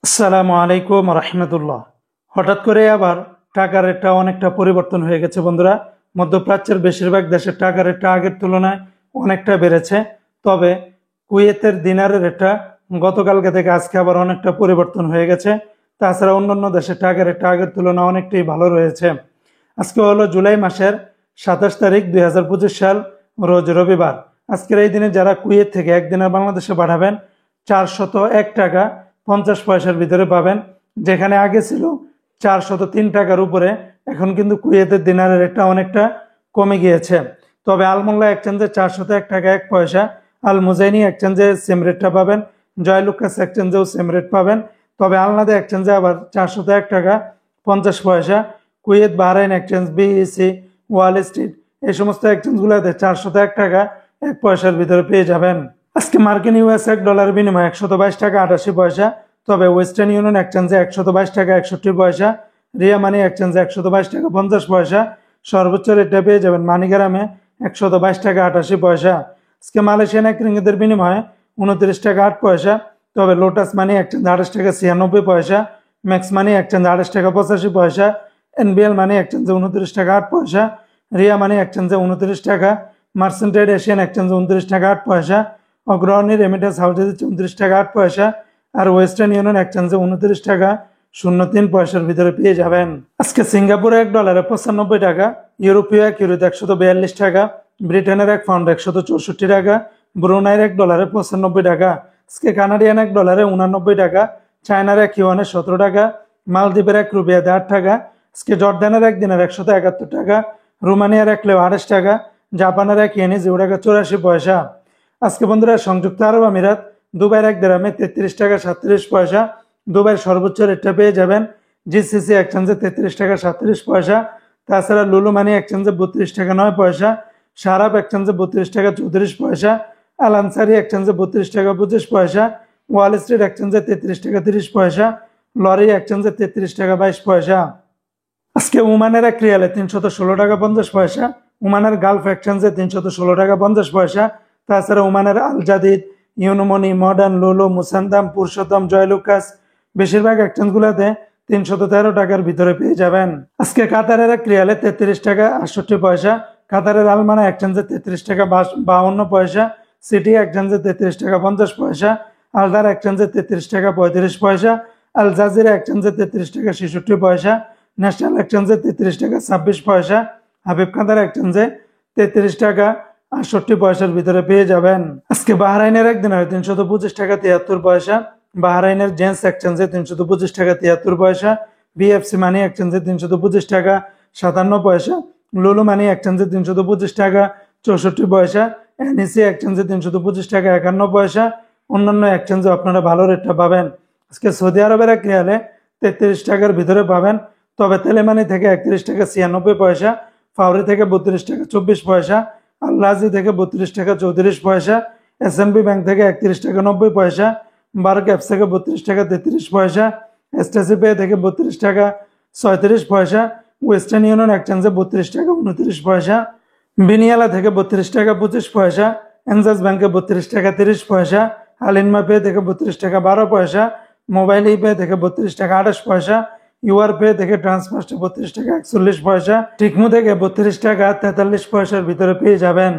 আসসালামু আলাইকুম রহমতুল্লাহ। হঠাৎ করে আবার টাকার রেটটা অনেকটা পরিবর্তন হয়ে গেছে বন্ধুরা। মধ্যপ্রাচ্যের বেশিরভাগ দেশের টাকার রেটটা আগের তুলনায় অনেকটা বেড়েছে। তবে কুয়েতের দিনারের রেটটা গতকালকে থেকে আজকে আবার অনেকটা পরিবর্তন হয়ে গেছে। তাছাড়া অন্যান্য দেশের টাকার রেটটা আগের তুলনায় অনেকটাই ভালো রয়েছে। আজকে হলো জুলাই মাসের 27 তারিখ 2025 সাল, রোজ রবিবার। আজকের এই দিনে যারা কুয়েত থেকে একদিনের বাংলাদেশে পাঠাবেন 401 টাকা 50 পয়সার ভিতরে পাবেন, যেখানে আগে ছিল 403 টাকার উপরে। এখন কিন্তু কুয়েতের দিনারের রেটটা অনেকটা কমে গিয়েছে। তবে আলমোল্লা এক্সচেঞ্জে 401 টাকা 1 পয়সা, আল মুজাইনি এক্সচেঞ্জে সেম রেটটা পাবেন, জয়লুকাস এক্সচেঞ্জেও সেম রেট পাবেন। তবে আলনাদা এক্সচেঞ্জে আবার 401 টাকা 50 পয়সা, Kuwait Bahrain exchange, BEC, Wall Street, এই সমস্ত এক্সচেঞ্জগুলোতে 401 টাকা 1 পয়সার ভিতরে পেয়ে যাবেন। আজকে মার্কিন ইউএস $1 বিনিময়ে 122 টাকা 88 পয়সা। তবে ওয়েস্টার্ন ইউনিয়ন এক্সচেঞ্জে 122 টাকা 61 পয়সা, রিয়া মানি এক্সচেঞ্জে 122 টাকা 50 পয়সা। সর্বোচ্চ রেটটা পেয়ে যাবেন মানিগ্রামে 122 টাকা 88 পয়সা। আজকে মালয়েশিয়ান এক রিঙ্গিতের বিনিময়ে 29 টাকা 8 পয়সা। তবে লোটাস মানি এক্সচেঞ্জ 28 টাকা 96 পয়সা, ম্যাক্স মানি এক্সচেঞ্জ 28 টাকা 85 পয়সা, এনবিএল মানি এক্সচেঞ্জে 29 টাকা 8 পয়সা, রিয়া মানি এক্সচেঞ্জে 29 টাকা, মার্সেন্টেড এশিয়ান এক্সচেঞ্জে 29 টাকা 8 পয়সা, অগ্রণী রেমিটেন্স হাউসে 29 টাকা 8 পয়সা, আর ওয়েস্টার্ন ইউনিয়ন এক্সচেঞ্জে 29 টাকা 03 পয়সার ভিতরে পেয়ে যাবেন। আজকে সিঙ্গাপুরে $1 95 টাকা, ইউরোপীয় এক ইউরোতে 142 টাকা, ব্রিটেনের এক পাউন্ড 164 টাকা, ব্রুনাইয়ের $1 95 টাকা, আজকে কানাডিয়ান $1 89 টাকা, চায়নার এক ইউয়ানে 17 টাকা, মালদ্বীপের এক রুপিয়াতে 8 টাকা, আজকে জর্দানের এক দিনের 171 টাকা, রোমানিয়ার এক লেও 28 টাকা, জাপানের এক ইয়েনে 0 টাকা 84 পয়সা। আজকে বন্ধুরা সংযুক্ত আরব আমিরাত, দুবাইয়ের এক দিরহামে 33 টাকা 37 পয়সা। দুবাইয়ের সর্বোচ্চ রেটটা পেয়ে যাবেন জিসিসি এক্সচেঞ্জে 33 টাকা 37 পয়সা। তাছাড়া লুলু মানি এক্সচেঞ্জে 32 টাকা 9 পয়সা, সারাপ এক্সচেঞ্জে 32 টাকা 34 পয়সা, আল আনসারি এক্সচেঞ্জে 32 টাকা 25 পয়সা, ওয়াল স্ট্রিট এক্সচেঞ্জে 33 টাকা 30 পয়সা, লরি এক্সচেঞ্জে 33 টাকা 22 পয়সা। আজকে ওমানের এক রিয়ালে 316 টাকা 50 পয়সা, ওমানের গালফ এক্সচেঞ্জে 316 টাকা 50 পয়সা। তাছাড়া ওমানের আল জাদিদ, ইউনোমনি, মডার্ন, লুলু, মুসান্দাম, পুরুষোত্তম, জয়লুকাস, বেশিরভাগ এক্সচেঞ্জগুলোতে 313 টাকার ভিতরে পেয়ে যাবেন। আজকে কাতারের এক রিয়ালে 33 টাকা 68 পয়সা, কাতারের আলমানা এক্সচেঞ্জে 33 টাকা 52 পয়সা, সিটি এক্সচেঞ্জে 33 টাকা 50 পয়সা, আলদার এক্সচেঞ্জে 33 টাকা 35 পয়সা, আল জাজিরা এক্সচেঞ্জে 33 টাকা 66 পয়সা, ন্যাশনাল এক্সচেঞ্জে 33 টাকা 26 পয়সা, হাবিব কাতার এক্সচেঞ্জে 33 টাকা 68 পয়সার ভিতরে পেয়ে যাবেন। আজকে বাহরাইনের একদিনের 325 টাকা 73 পয়সা, বাহরাইনের জেন্স এক্সচেঞ্জে 325 টাকা 73 পয়সা, বিএফসি মানি এক্সচেঞ্জে 325 টাকা 57 পয়সা, লুলু মানি এক্সচেঞ্জে 325 টাকা 64 পয়সা, এনইসি এক্সচেঞ্জে 325 টাকা 51 পয়সা। অন্যান্য এক্সচেঞ্জে আপনারা ভালো রেটটা পাবেন। আজকে সৌদি আরবের এক রিয়ালে 33 টাকার ভিতরে পাবেন। তবে তেলেমানি থেকে 31 টাকা 96 পয়সা, ফাউরি থেকে 32 টাকা 24 পয়সা, আল্লাজি থেকে 32 টাকা 34 পয়সা, এসএনবি ব্যাংক থেকে 31 টাকা 90 পয়সা, বারো ক্যাপস থেকে 32 টাকা 33 পয়সা, এসটিসি পে থেকে 32 টাকা 36 পয়সা, ওয়েস্টার্ন ইউনিয়ন এক্সচেঞ্জে 32 টাকা 29 পয়সা, বিনিয়ালা থেকে 32 টাকা 25 পয়সা, এনজাস ব্যাংকে 32 টাকা 30 পয়সা, আলিনমা পে থেকে 32 টাকা 12 পয়সা, মোবাইল পে থেকে 32 টাকা 28 পয়সা, ইউআর পে থেকে ট্রান্সফার্স্টে 32 টাকা 41 পয়সা, টিকমো থেকে 32 টাকা 43 পয়সার ভিতরে পেয়ে যাবেন।